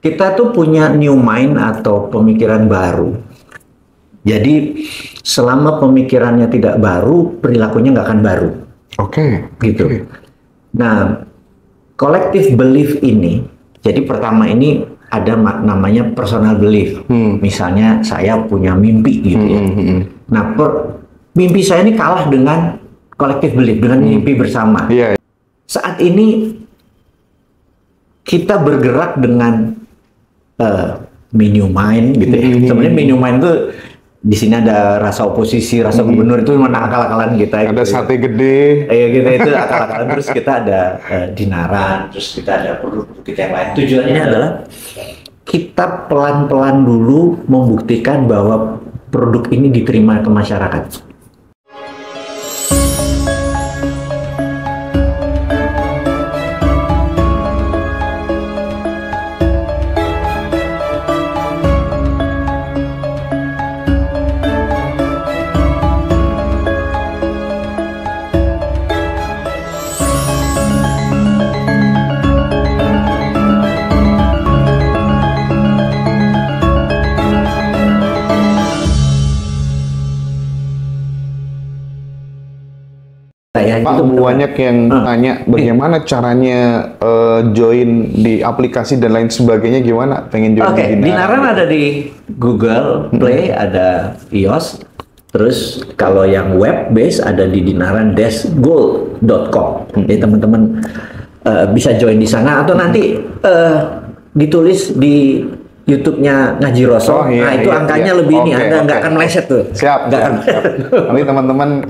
kita tuh punya new mind atau pemikiran baru. Jadi selama pemikirannya tidak baru, perilakunya nggak akan baru. Oke. Gitu. Nah, collective belief ini, jadi pertama ini ada namanya personal belief. Misalnya saya punya mimpi gitu ya. Nah, mimpi saya ini kalah dengan collective belief, dengan mimpi bersama. Iya. Saat ini kita bergerak dengan menu mind gitu ya. Sebenarnya menu mind itu di sini ada rasa oposisi, rasa gubernur itu mana akal-akalan kita. Ada gitu, sate gede. Iya gitu itu akal-akalan. Terus kita ada dinaran, terus kita ada produk-produk kita yang lain. Tujuannya adalah kita pelan-pelan dulu membuktikan bahwa produk ini diterima ke masyarakat. Pak, banyak yang tanya bagaimana caranya join di aplikasi dan lain sebagainya, gimana? Pengen join Oke, di Dinaran ada di Google Play, ada iOS. Terus kalau yang web base ada di dinaran-gold.com. Jadi teman-teman bisa join di sana atau nanti ditulis di YouTube-nya Ngaji Roso. Nah itu angkanya lebih ini, Anda nggak akan meleset tuh. Siap. Nanti teman-teman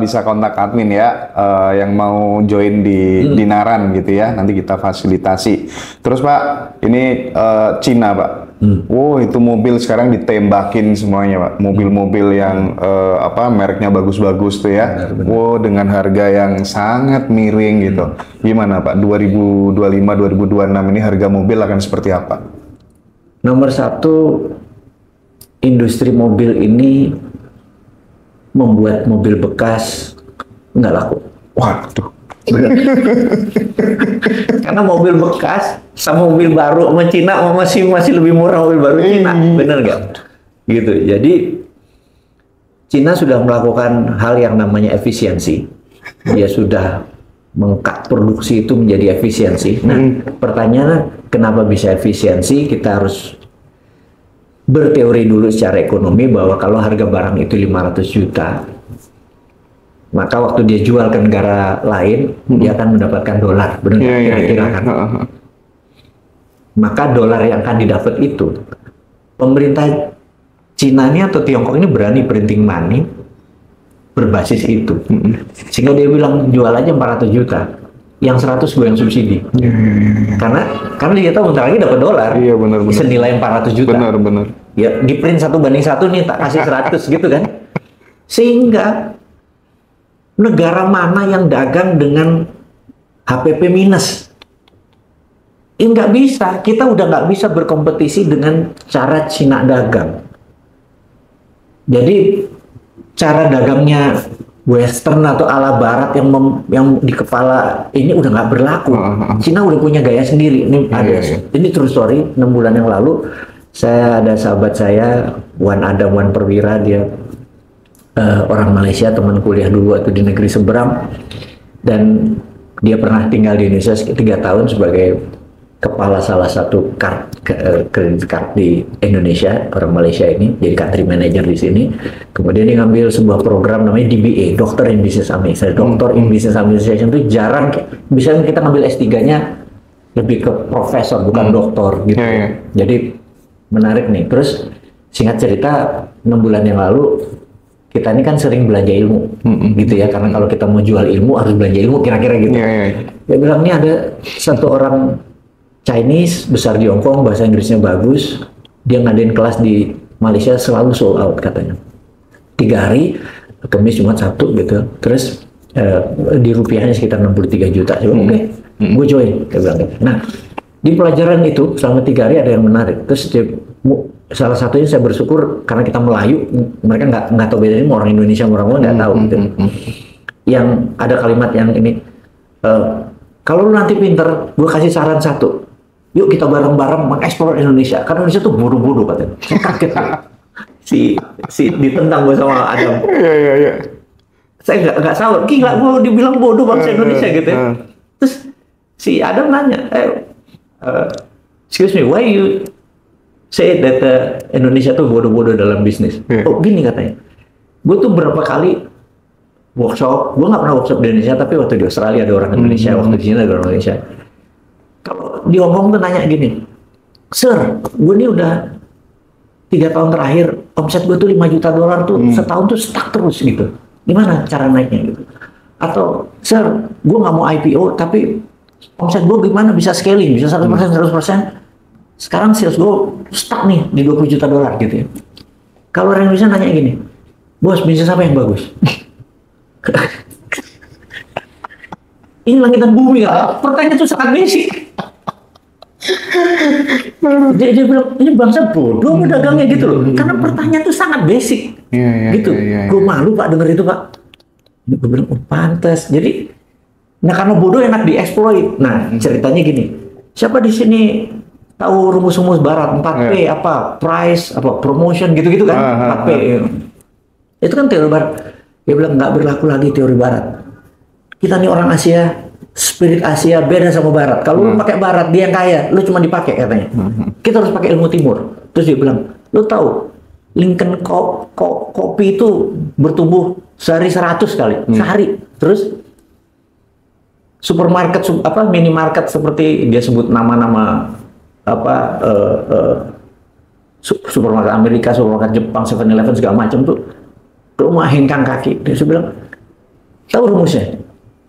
bisa kontak admin ya, yang mau join di Dinaran gitu ya. Nanti kita fasilitasi. Terus Pak, ini Cina Pak. Wow, itu mobil sekarang ditembakin semuanya Pak. Mobil-mobil yang mereknya bagus-bagus tuh ya. Wow, dengan harga yang sangat miring gitu. Gimana Pak? 2025-2026 ini harga mobil akan seperti apa? Nomor satu, industri mobil ini membuat mobil bekas nggak laku. Waduh. Karena mobil bekas sama mobil baru sama Cina masih lebih murah mobil baru Cina, bener nggak? Gitu. Jadi Cina sudah melakukan hal yang namanya efisiensi. Dia sudah mengkat produksi itu menjadi efisiensi. Nah, pertanyaannya kenapa bisa efisiensi? Kita harus berteori dulu secara ekonomi bahwa kalau harga barang itu 500 juta, maka waktu dia jual ke negara lain, dia akan mendapatkan dolar, benar kira-kira kan? Maka dolar yang akan didapat itu, pemerintah Cina ini atau Tiongkok ini berani printing money berbasis itu. Sehingga dia bilang jual aja 400 juta. Yang 100 gue yang subsidi. Karena dia tahu bentar lagi dapat dolar. Iya benar. Senilai 400 juta. Benar. Ya di print 1:1 nih tak kasih 100 gitu kan. Sehingga negara mana yang dagang dengan HPP minus? Ini nggak bisa. Kita udah nggak bisa berkompetisi dengan cara Cina dagang. Jadi cara dagangnya Western atau ala Barat yang di kepala ini udah nggak berlaku. Cina udah punya gaya sendiri. Ini true story. 6 bulan yang lalu saya ada sahabat saya, Wan Adam Wan Perwira, dia orang Malaysia, teman kuliah dulu waktu di negeri seberang, dan dia pernah tinggal di Indonesia 3 tahun sebagai kepala salah satu kredit card di Indonesia, orang Malaysia ini, jadi country manager di sini. Kemudian dia ngambil sebuah program namanya DBA, Doctor in Business Administration. Doctor in Business Administration itu jarang, bisa kita ngambil S3-nya lebih ke profesor, bukan doktor gitu. Jadi menarik nih. Terus singkat cerita, 6 bulan yang lalu kita ini kan sering belanja ilmu, gitu ya. Karena kalau kita mau jual ilmu harus belanja ilmu, kira-kira gitu. Dia bilang ini ada satu orang Chinese besar di Hong Kong, bahasa Inggrisnya bagus, dia ngadain kelas di Malaysia selalu sold out katanya. 3 hari, Kamis, Jumat, Sabtu gitu. Terus di rupiahnya sekitar 63 juta. Saya bilang, oke, gue join. Dia bilang, nah, di pelajaran itu selama 3 hari ada yang menarik. Terus salah satunya saya bersyukur karena kita Melayu, mereka nggak tahu bedanya orang Indonesia orang luar nggak tahu gitu. Yang ada kalimat yang ini, kalau lu nanti pinter, gue kasih saran satu. yuk kita bareng-bareng mengeksplor Indonesia. Karena Indonesia tuh bodoh-bodoh katanya. Saya kaget ya. si ditentang gue sama Adam. Iya. Saya nggak salah. Gila, gue dibilang bodoh bangsa Indonesia gitu ya. Terus si Adam nanya, excuse me, why you say that Indonesia tuh bodoh-bodoh dalam bisnis? Oh gini katanya. Gue tuh berapa kali workshop, gue nggak pernah workshop di Indonesia, tapi waktu di Australia ada orang Indonesia, waktu di sini ada orang Indonesia. Kalau di Hong Kong tuh nanya gini, Sir, gue ini udah 3 tahun terakhir, omset gue tuh $5 juta tuh setahun tuh stuck terus gitu. Gimana cara naiknya gitu? Atau, Sir, gue nggak mau IPO, tapi omset gue gimana bisa scaling, bisa 100%, 100%. Sekarang sales gue stuck nih di $20 juta gitu ya. Kalau orang Indonesia nanya gini, bos, bisnis apa yang bagus? Ini langit dan bumi kan? Pertanyaan itu sangat basic. Dia bilang, ini bangsa bodoh pedagangnya gitu loh. Karena pertanyaan itu sangat basic. Gitu. Gue malu Pak denger itu Pak. Gue bilang, oh pantas. Jadi, nah karena bodoh enak dieksploit. Nah ceritanya gini, siapa di sini tahu rumus-rumus barat 4P apa? Price, apa promotion gitu-gitu kan? 4P. Itu kan teori barat. Dia bilang nggak berlaku lagi teori barat. Kita nih orang Asia, spirit Asia beda sama barat. Kalau lu pakai barat, dia yang kaya, lu cuma dipakai katanya. Kita harus pakai ilmu timur. Terus dia bilang, lu tahu Lincoln kopi itu bertumbuh sehari 100 kali, sehari. Terus supermarket minimarket seperti dia sebut nama-nama supermarket Amerika, supermarket Jepang, 7-Eleven segala macam tuh rumah hengkang kaki. Dia bilang, tahu rumusnya?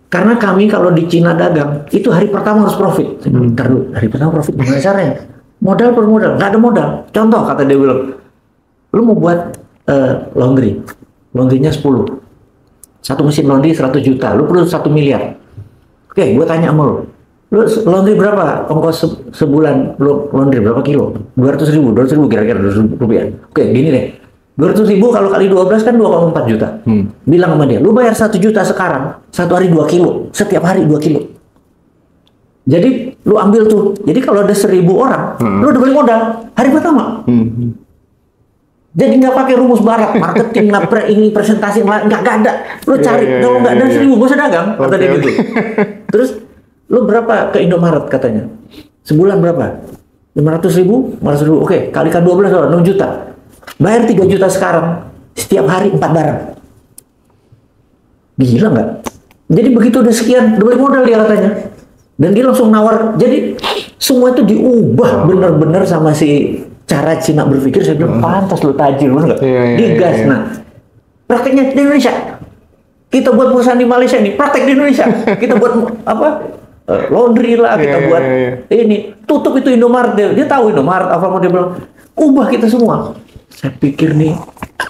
Karena kami kalau di Cina dagang, itu hari pertama harus profit. Ntar dulu, hari pertama profit gimana caranya? Modal per modal, nggak ada modal. Contoh kata dia bilang, lu mau buat laundrynya 10. Satu mesin laundry 100 juta, lu perlu 1 miliar. Oke, gue tanya sama lu laundry berapa? Ongkos sebulan lu laundry berapa kilo? 200 ribu kira-kira 200 ribu rupiah. Oke, gini deh. 200 ribu kalau kali 12 kan 2,4 juta. Bilang sama dia, lu bayar 1 juta sekarang, 1 hari 2 kilo. Setiap hari 2 kilo. Jadi, lu ambil tuh. Jadi kalau ada 1.000 orang, lu udah balik modal. Hari pertama. Jadi nggak pakai rumus barat, marketing, ini presentasi, nggak ada. Lu cari, kalau nggak ada 1.000, gak usah dagang. Kata dia gitu. Terus, lu berapa ke Indomaret katanya? Sebulan berapa? 500 ribu? Oke, kalikan 12, 6 juta. Bayar 3 juta sekarang, setiap hari 4 barang. Gila nggak? Jadi begitu udah sekian, udah balik modal dia katanya. Dan dia langsung nawar, jadi semua itu diubah bener-bener sama si cara Cina berpikir. Saya bilang, pantas lu tajir, bener nggak? Digas. Nah, prakteknya di Indonesia. Kita buat perusahaan di Malaysia nih, praktek di Indonesia. Kita buat laundry lah, kita buat ini. Tutup itu Indomaret, dia tahu Indomaret, Alfamart, dia bilang, ubah kita semua. Saya pikir nih,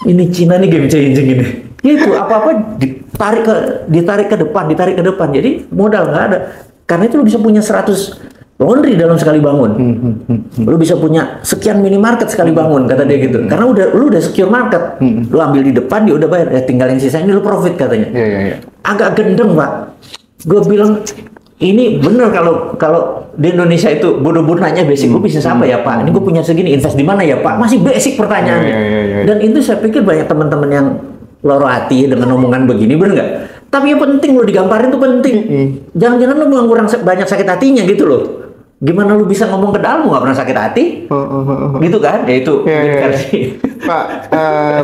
ini Cina nih game changing ini. Itu apa-apa ditarik ke depan. Jadi modal nggak ada. Karena itu lu bisa punya 100 laundry dalam sekali bangun. Lu bisa punya sekian minimarket sekali bangun, kata dia gitu. Karena lu udah secure market. Lu ambil di depan, dia udah bayar. Ya tinggal yang sisanya lu profit katanya. Agak gendeng, Pak. Gue bilang, ini bener kalau di Indonesia itu bodoh-bodoh nanya basic, gue bisnis apa ya Pak? Ini gue punya segini, invest di mana ya Pak? Masih basic pertanyaannya. Dan itu saya pikir banyak teman-teman yang loro hati dengan omongan begini, bener nggak? Tapi yang penting lo digambarin tuh penting. Jangan-jangan lo kurang banyak sakit hatinya gitu loh. Gimana lu bisa ngomong ke dalam, lu nggak pernah sakit hati? Gitu kan? Ya itu. Pak,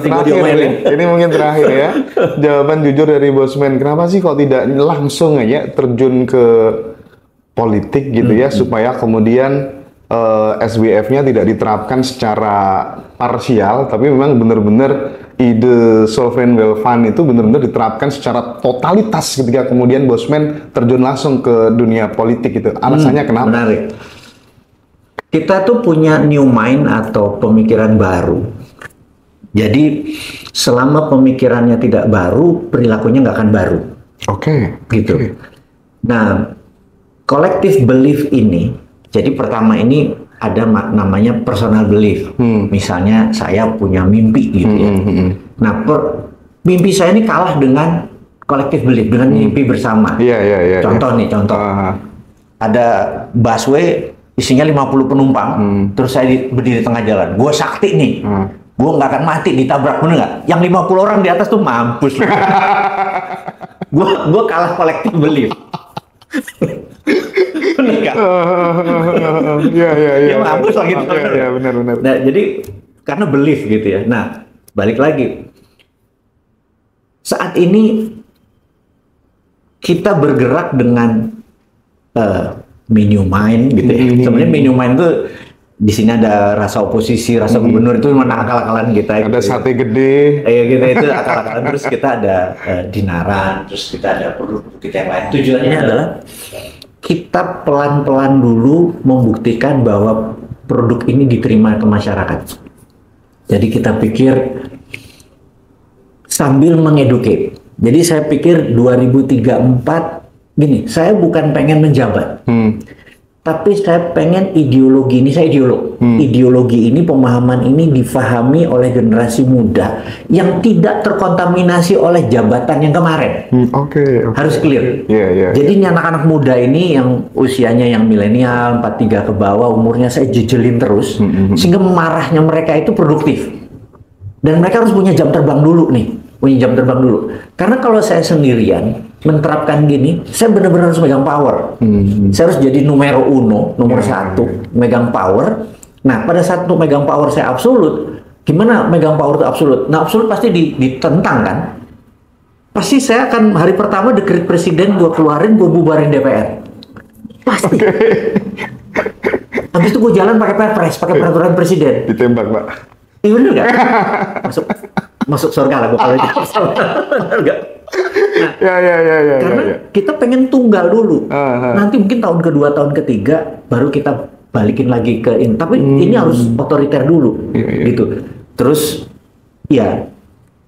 terakhir ini mungkin terakhir ya. Jawaban jujur dari Bosman, kenapa sih kok tidak langsung aja terjun ke politik gitu ya, supaya kemudian SWF-nya tidak diterapkan secara parsial, tapi memang benar-benar ide sovereign wealth fund itu benar-benar diterapkan secara totalitas ketika kemudian Bosman terjun langsung ke dunia politik itu. Alasannya kenapa? Menarik. Kita tuh punya new mind atau pemikiran baru. Jadi selama pemikirannya tidak baru, perilakunya nggak akan baru. Oke. Gitu. Nah, collective belief ini, jadi pertama ini ada namanya personal belief. Misalnya saya punya mimpi gitu ya. Nah, mimpi saya ini kalah dengan collective belief, dengan mimpi bersama. Contoh nih, contoh. Ada busway isinya 50 penumpang, terus saya berdiri tengah jalan. Gue sakti nih, gue nggak akan mati ditabrak, bener nggak? Yang 50 orang di atas tuh mampus. Gue kalah collective belief. Bener nggak? Iya. Ya mampus lah gitu. Iya, benar. Nah, jadi karena belief gitu ya. Nah, balik lagi. Saat ini kita bergerak dengan menu mind gitu ya. Sebenarnya menu mind tuh di sini ada rasa oposisi, rasa gubernur itu mana akal-akalan kita. Ada gitu, sate gede. Iya gitu itu akal-akalan. Terus kita ada dinaran, terus kita ada produk kita yang lain. Tujuannya adalah kita pelan-pelan dulu membuktikan bahwa produk ini diterima ke masyarakat. Jadi kita pikir sambil mengeduket. Jadi saya pikir 2034 gini, saya bukan pengen menjabat, tapi saya pengen ideologi ini, saya ideolog. Ideologi ini, pemahaman ini difahami oleh generasi muda yang tidak terkontaminasi oleh jabatan yang kemarin. Oke. Harus clear. Iya. Jadi anak-anak muda ini yang usianya yang milenial, 43 ke bawah, umurnya saya jejelin terus, sehingga marahnya mereka itu produktif. Dan mereka harus punya jam terbang dulu nih. Karena kalau saya sendirian menerapkan gini, saya benar-benar harus megang power. Saya harus jadi nomor satu, megang power. Nah, pada saat untuk megang power saya absolut, gimana megang power itu absolut? Nah, absolut pasti ditentang kan? Pasti saya akan hari pertama dekret presiden gue keluarin, gue bubarin DPR. Pasti. Habis itu gue jalan pakai perpres, pakai peraturan presiden. Ditembak, Pak. Iya bener nggak? Masuk surga lah gue kalau gitu. Bener nggak? Nah, karena kita pengen tunggal dulu. Nanti mungkin tahun kedua, tahun ketiga baru kita balikin lagi ke ini. Tapi ini harus otoriter dulu, gitu. Terus, ya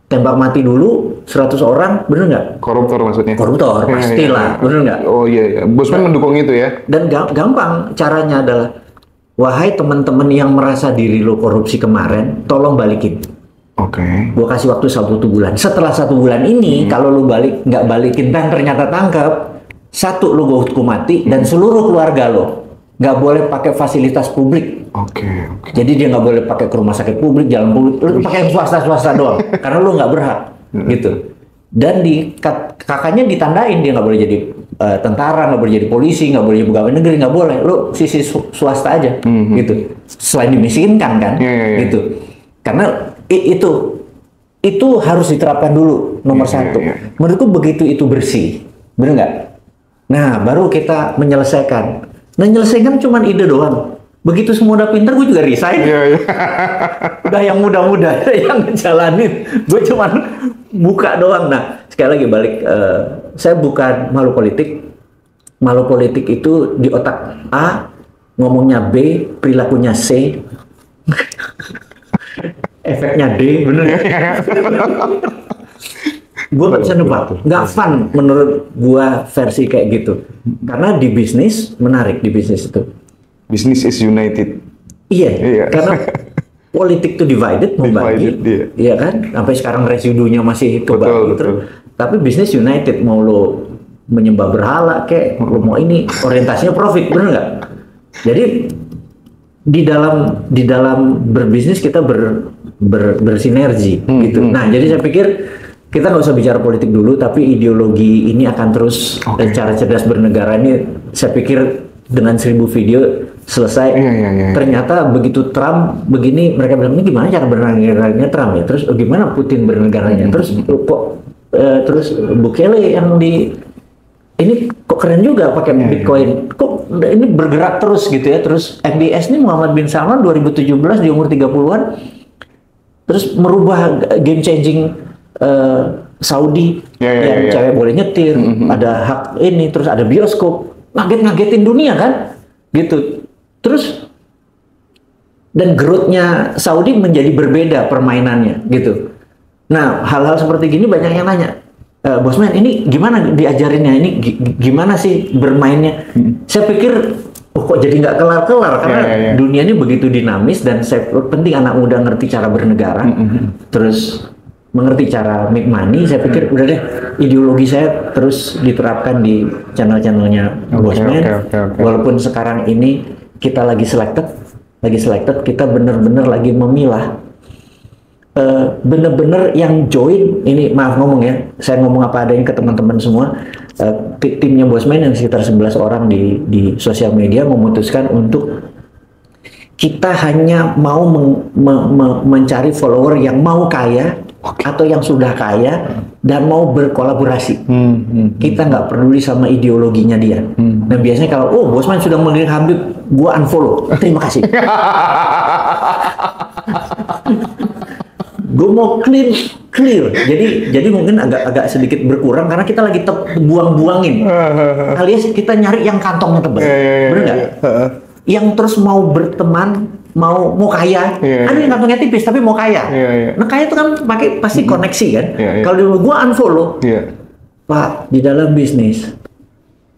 tembak mati dulu 100 orang, bener nggak? Koruptor maksudnya? Koruptor, pastilah, bener nggak? Oh iya. Bosman mendukung itu ya? Dan gampang caranya adalah, wahai teman-teman yang merasa diri lo korupsi kemarin, tolong balikin. Oke. Gue kasih waktu 1 bulan. Setelah 1 bulan ini, kalau lu nggak balikin dan ternyata tangkap, 1 lu gue hukum mati dan seluruh keluarga lo nggak boleh pakai fasilitas publik. Oke. Jadi dia nggak boleh pakai ke rumah sakit publik, jalan publik, lu pakai yang swasta doang, karena lu nggak berhak, gitu. Dan kakaknya ditandain dia nggak boleh jadi tentara, nggak boleh jadi polisi, nggak boleh jadi pegawai negeri, nggak boleh. Lu sisi swasta aja, gitu. Selain dimiskinkan kan, gitu. Karena itu harus diterapkan dulu nomor 1. Menurutku begitu itu bersih, bener nggak? Nah, baru kita menyelesaikan. Nah, menyelesaikan cuma ide doang. Begitu semua udah pinter, gue juga resign. Udah yang muda-muda yang ngejalanin, gue cuma buka doang. Nah, sekali lagi balik, saya bukan malu politik. Malu politik itu di otak A, ngomongnya B, perilakunya C. Efeknya D, bener ya? Gue nggak bisa nebak, nggak fun menurut gue versi kayak gitu. Karena di bisnis, menarik di bisnis itu. Business is united. Iya. Karena politik itu divided, membagi. Iya kan? Sampai sekarang residunya masih kebagi terus. Tapi bisnis united, mau lo menyembah berhala kayak, lo mau ini, orientasinya profit, bener nggak? Jadi di dalam berbisnis kita bersinergi gitu. Nah, jadi saya pikir kita nggak usah bicara politik dulu, tapi ideologi ini akan terus, cara cerdas bernegara ini saya pikir dengan 1000 video selesai. Ternyata begitu Trump begini, mereka bilang, ini gimana cara bernegaranya Trump ya? Terus gimana Putin bernegaranya? Terus terus Bukele yang ini kok keren juga pakai Bitcoin. Kok ini bergerak terus gitu ya. Terus MBS ini Muhammad bin Salman 2017 di umur 30-an terus merubah game changing Saudi yang cewek boleh nyetir, ada hak ini, terus ada bioskop. Ngagetin dunia kan? Gitu. Terus dan growth-nya Saudi menjadi berbeda permainannya gitu. Nah, hal-hal seperti gini banyak yang nanya, Bosman, ini gimana diajarinnya? Ini gimana sih bermainnya? Saya pikir, kok jadi nggak kelar-kelar karena dunianya begitu dinamis dan penting anak muda ngerti cara bernegara, terus mengerti cara make money. Saya pikir udah deh, ideologi saya terus diterapkan di channel-channelnya Bosman. Walaupun sekarang ini kita lagi selected, kita bener-bener lagi memilah bener-bener yang join. Ini maaf ngomong ya, saya ngomong apa adanya ke teman-teman semua. Timnya Bosman yang sekitar 11 orang di sosial media memutuskan untuk kita hanya mau mencari follower yang mau kaya atau yang sudah kaya dan mau berkolaborasi. Kita nggak peduli sama ideologinya dia. Dan biasanya kalau Bosman sudah melirik Habib, gua unfollow. Terima kasih. Gue mau clear. Jadi mungkin agak sedikit berkurang karena kita lagi buang-buangin. Alias kita nyari yang kantongnya tebal. Bener nggak? Yang terus mau berteman, mau kaya. Ada yang kantongnya tipis tapi mau kaya. Nah kaya itu kan pakai pasti koneksi kan. Kalau gue unfollow, Pak, di dalam bisnis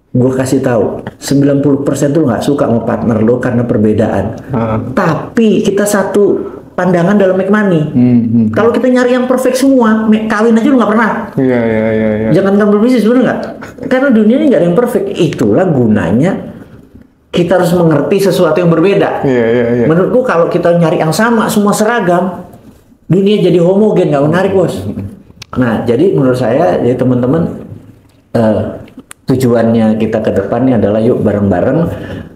gue kasih tahu 90% tuh nggak suka sama partner lo karena perbedaan. Tapi kita satu pandangan dalam make money. Kalau kita nyari yang perfect semua, kawin aja lu nggak pernah. Jangan berbisnis, bener nggak? Karena dunia ini nggak ada yang perfect. Itulah gunanya kita harus mengerti sesuatu yang berbeda. Menurutku kalau kita nyari yang sama, semua seragam, dunia jadi homogen, nggak menarik, bos. Nah, jadi menurut saya, jadi teman-teman, tujuannya kita ke depannya adalah yuk bareng-bareng.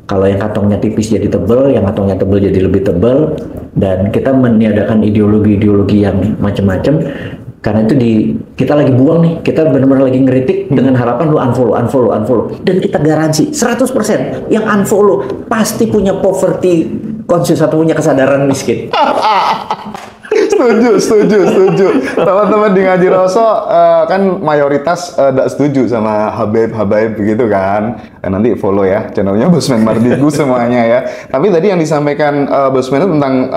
Kalau yang kantongnya tipis jadi tebel, yang kantongnya tebel jadi lebih tebel, dan kita meniadakan ideologi-ideologi yang macam-macam. Karena itu kita lagi buang nih, kita benar-benar lagi ngeritik dengan harapan lu unfollow. Dan kita garansi 100% yang unfollow pasti punya poverty conscious atau punya kesadaran miskin. Setuju. Teman-teman di Ngaji Roso kan mayoritas tidak setuju sama Habaib begitu kan. Nanti follow ya channelnya Bosman Mardigu semuanya ya. Tapi tadi yang disampaikan Bosman tentang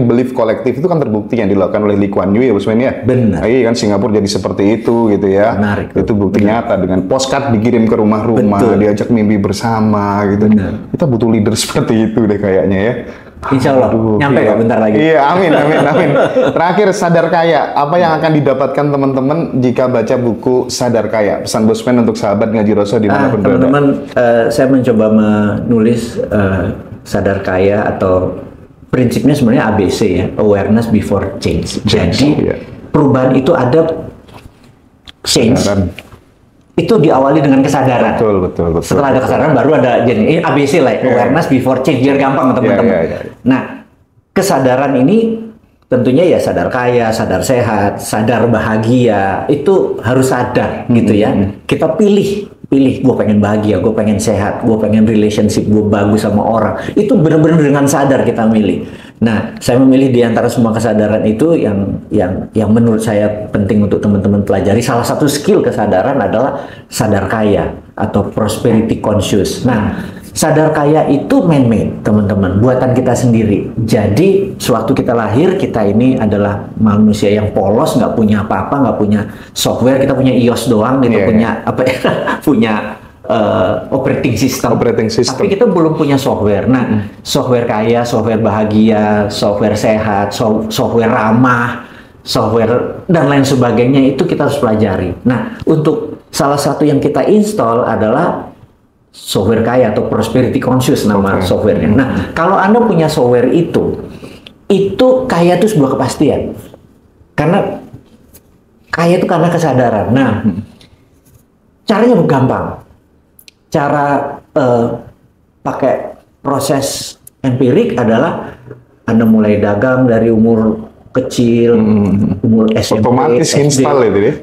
belief kolektif itu kan terbukti yang dilakukan oleh Lee Kuan Yew ya Bosman ya. Benar. Iya kan Singapura jadi seperti itu gitu ya. Menarik. Itu bukti nyata dengan postcard dikirim ke rumah-rumah, diajak mimpi bersama gitu. Benar. Kita butuh leader seperti itu deh kayaknya ya. Insya Allah, nyampe kok bentar lagi. Iya, amin. Terakhir, Sadar Kaya. Apa yang akan didapatkan teman-teman jika baca buku Sadar Kaya? Pesan Bosman untuk sahabat Ngaji Roso di mana pun berada. Teman-teman, saya mencoba menulis Sadar Kaya atau prinsipnya sebenarnya ABC ya, awareness before change. Jadi perubahan itu ada change. Itu diawali dengan kesadaran. Betul. Setelah ada kesadaran baru ada jadi ABC lah, awareness before change, biar gampang teman-teman. Nah, kesadaran ini tentunya ya sadar kaya, sadar sehat, sadar bahagia, itu harus sadar gitu ya. Kita pilih gue pengen bahagia, gue pengen sehat, gue pengen relationship gue bagus sama orang. Itu benar-benar dengan sadar kita milih. Nah, saya memilih di antara semua kesadaran itu yang menurut saya penting untuk teman-teman pelajari. Salah satu skill kesadaran adalah sadar kaya atau prosperity conscious. Nah, sadar kaya itu man-made, teman-teman, buatan kita sendiri. Jadi, sewaktu kita lahir, kita ini adalah manusia yang polos, nggak punya apa-apa, nggak punya software, kita punya iOS doang, gitu, punya operating system. Tapi kita belum punya software. Nah, software kaya, software bahagia, software sehat, software ramah, software dan lain sebagainya itu kita harus pelajari. Nah, untuk salah satu yang kita install adalah software kaya atau prosperity conscious nama softwarenya. Nah, kalau Anda punya software itu kaya itu sebuah kepastian. Karena kaya itu karena kesadaran. Nah, caranya gampang. Cara pakai proses empirik adalah Anda mulai dagang dari umur kecil, umur SMP, otomatis install itu ya?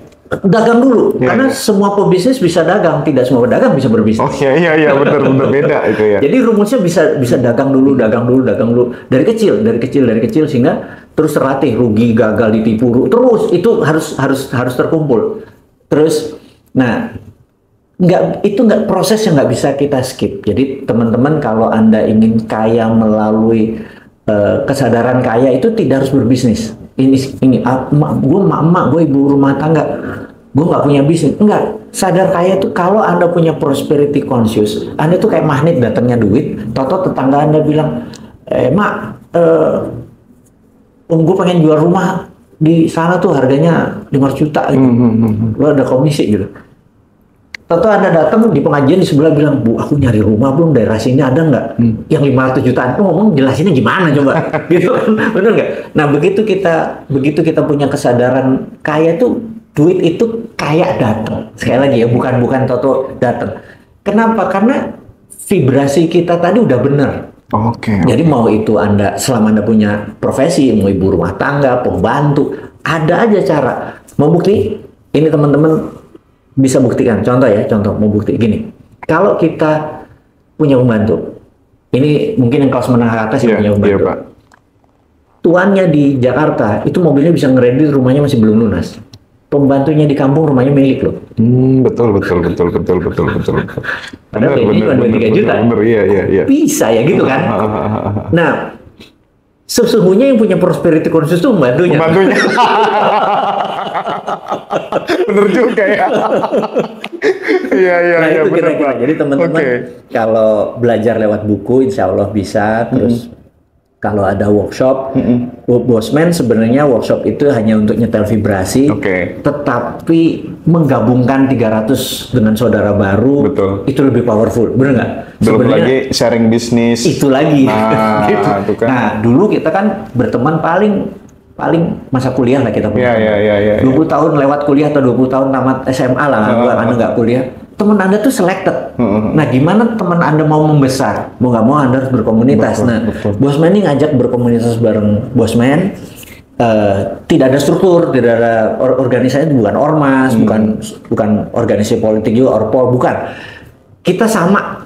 Dagang dulu, karena semua pebisnis bisa dagang, tidak semua pedagang bisa berbisnis. Oh iya, benar beda itu ya. Jadi rumusnya bisa dagang dulu dari kecil sehingga terus terlatih, rugi, gagal, ditipu, terus itu harus terkumpul. Terus, nah nggak proses yang nggak bisa kita skip. Jadi teman-teman kalau Anda ingin kaya melalui kesadaran kaya itu tidak harus berbisnis. Gue emak gue ibu rumah tangga, gue nggak punya bisnis. Enggak, sadar kaya itu kalau Anda punya prosperity conscious, Anda tuh kayak magnet, datangnya duit, toto tetangga Anda bilang, mak, gue pengen jual rumah di sana tuh harganya 500 juta gitu. Lo ada komisi gitu. Tahu Anda datang di pengajian di sebelah bilang, Bu, aku nyari rumah belum, daerah sini ada nggak? Yang 500 jutaan tuh ngomong jelasinnya gimana coba? Gitu kan, bener nggak? Nah begitu kita punya kesadaran kaya tuh, duit itu kayak datang. Sekali lagi ya, bukan Toto datang. Kenapa? Karena vibrasi kita tadi udah bener. Oke. Jadi mau itu selama Anda punya profesi, mau ibu rumah tangga, pembantu, ada aja cara. Mau bukti? Ini teman-teman bisa buktikan. Contoh mau bukti gini. Kalau kita punya pembantu, ini mungkin yang kelas menengah atas yang punya pembantu. Pak. Tuannya di Jakarta, itu mobilnya bisa ngeredit, rumahnya masih belum lunas. Pembantunya di kampung, rumahnya milik loh. Betul. Padahal ini cuma 2-3 juta. Iya. Bisa ya gitu kan. Nah, sesungguhnya yang punya prosperity conscious itu pembantunya. Bener juga ya. Iya. Nah itu kira-kira. Jadi teman-teman kalau belajar lewat buku, insya Allah bisa. Terus kalau ada workshop, Bosman sebenarnya workshop itu hanya untuk nyetel vibrasi, tetapi menggabungkan 300 dengan saudara baru, itu lebih powerful, bener nggak? Belum lagi sharing bisnis. Itu lagi. Gitu kan. Nah dulu kita kan berteman paling masa kuliah lah kita punya. 20 tahun lewat kuliah atau 20 tahun tamat SMA lah, Anda nggak kuliah. Teman Anda tuh selected. Nah, gimana teman Anda mau membesar? Mau nggak mau Anda harus berkomunitas. Betul. Bosman ini ngajak berkomunitas bareng Bosman. Tidak ada struktur, tidak ada organisasi, bukan ormas, bukan organisasi politik juga, orpol, bukan. Kita sama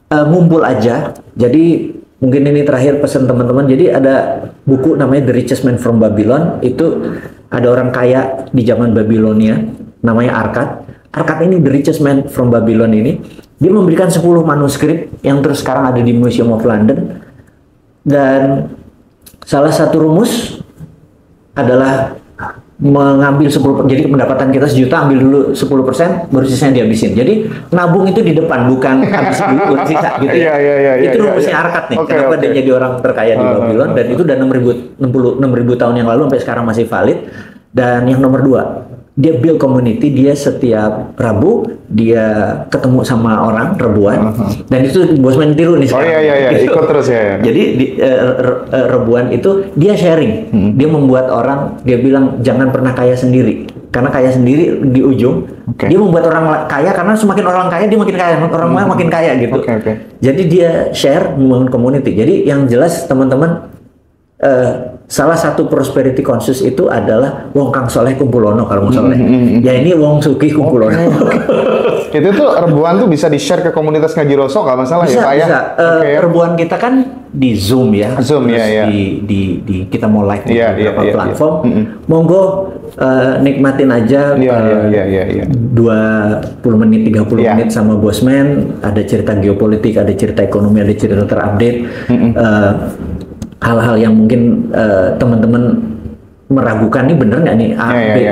ngumpul aja. Jadi mungkin ini terakhir pesan teman-teman. Jadi ada buku namanya The Richest Man from Babylon. Itu ada orang kaya di zaman Babilonia, namanya Arkad. Arkad ini The Richest Man from Babylon ini, dia memberikan 10 manuskrip yang terus sekarang ada di Museum of London. Dan salah satu rumus adalah mengambil 10%, jadi pendapatan kita 1 juta, ambil dulu 10%, baru sisanya dihabisin. Jadi nabung itu di depan, bukan habis dulu sisa gitu ya. Itu rumusnya Arkad nih. Kenapa dia jadi orang terkaya di Babylon, dan itu udah 6.000 tahun yang lalu sampai sekarang masih valid. Dan yang nomor 2, dia build community. Dia setiap Rabu dia ketemu sama orang Rebuan, dan itu Bosman tiru nih sekarang. Ikut terus ya. Jadi di Rebuan itu dia sharing, dia membuat orang, dia bilang jangan pernah kaya sendiri, karena kaya sendiri di ujung. Dia membuat orang kaya karena semakin orang kaya dia makin kaya, orang makin kaya gitu. Jadi dia share, membangun community. Jadi yang jelas teman-teman, salah satu prosperity conscious itu adalah wong kang soleh kumpulono kalau mau soleh. Ya ini wong sugih kumpulono. Itu tuh Rebuan tuh bisa di-share ke komunitas Ngaji Roso nggak masalah ya Pak ya? Bisa. Rebuan kita kan di Zoom ya. Zoom ya. Di kita mau live di beberapa platform. Monggo nikmatin aja 20 menit 30 menit sama Bosman. Ada cerita geopolitik, ada cerita ekonomi, ada cerita terupdate. Hal-hal yang mungkin teman-teman meragukan nih bener nggak nih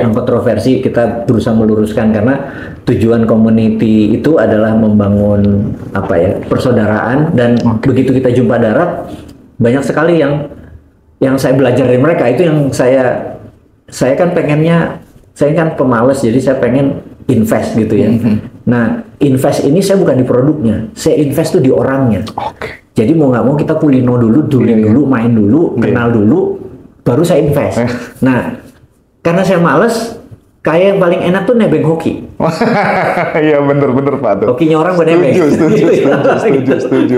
yang kontroversi, kita berusaha meluruskan, karena tujuan community itu adalah membangun persaudaraan. Dan begitu kita jumpa darat, banyak sekali yang saya belajar dari mereka. Itu yang saya kan pengennya, saya kan pemalas, jadi saya pengen invest gitu ya. Nah invest ini saya bukan di produknya, saya invest tuh di orangnya. Jadi mau nggak mau kita kulino dulu, dulu, main dulu, kenal dulu, baru saya invest. Nah, karena saya males, kayak yang paling enak tuh nebeng hoki. Iya bener Pak tuh. Hokinya orang gue nebeng. Setuju.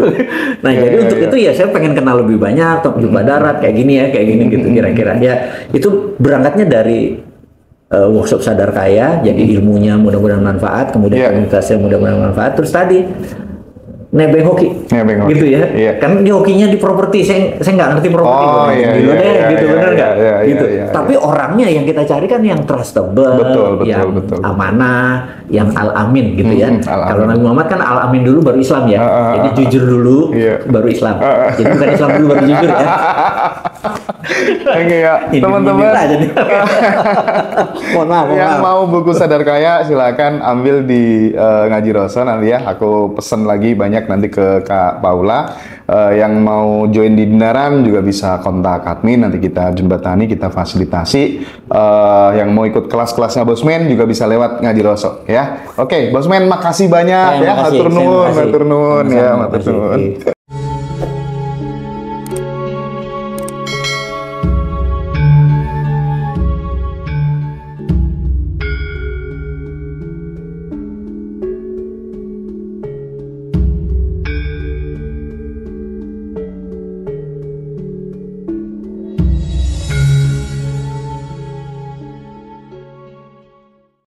Nah jadi untuk itu ya saya pengen kenal lebih banyak, jumpa darat kayak gini gitu kira-kira. Ya itu berangkatnya dari workshop Sadar Kaya, jadi ilmunya mudah-mudahan manfaat, kemudian komunitasnya mudah-mudahan manfaat, terus tadi nebeng hoki. Gitu ya. Kan di hokinya di properti, saya nggak ngerti properti. Bener nggak? Gitu. Tapi orangnya yang kita cari kan yang trustable, yang amanah, yang al-amin gitu ya. Kalau Nabi Muhammad kan al-amin dulu baru Islam ya. Jadi jujur dulu baru Islam. Jadi bukan Islam dulu baru jujur ya. Oke ya, teman-teman. Mohon maaf. Yang mau buku Sadar Kaya silakan ambil di Ngaji Roso nanti ya. Aku pesen lagi banyak nanti ke Kak Paula. Yang mau join di Dinaran juga bisa kontak admin, nanti kita jembatani, kita fasilitasi. Yang mau ikut kelas-kelasnya Bosman juga bisa lewat Ngaji Roso ya. Oke, Bosman makasih banyak ya. Hatur nuwun ya, hatur nuwun.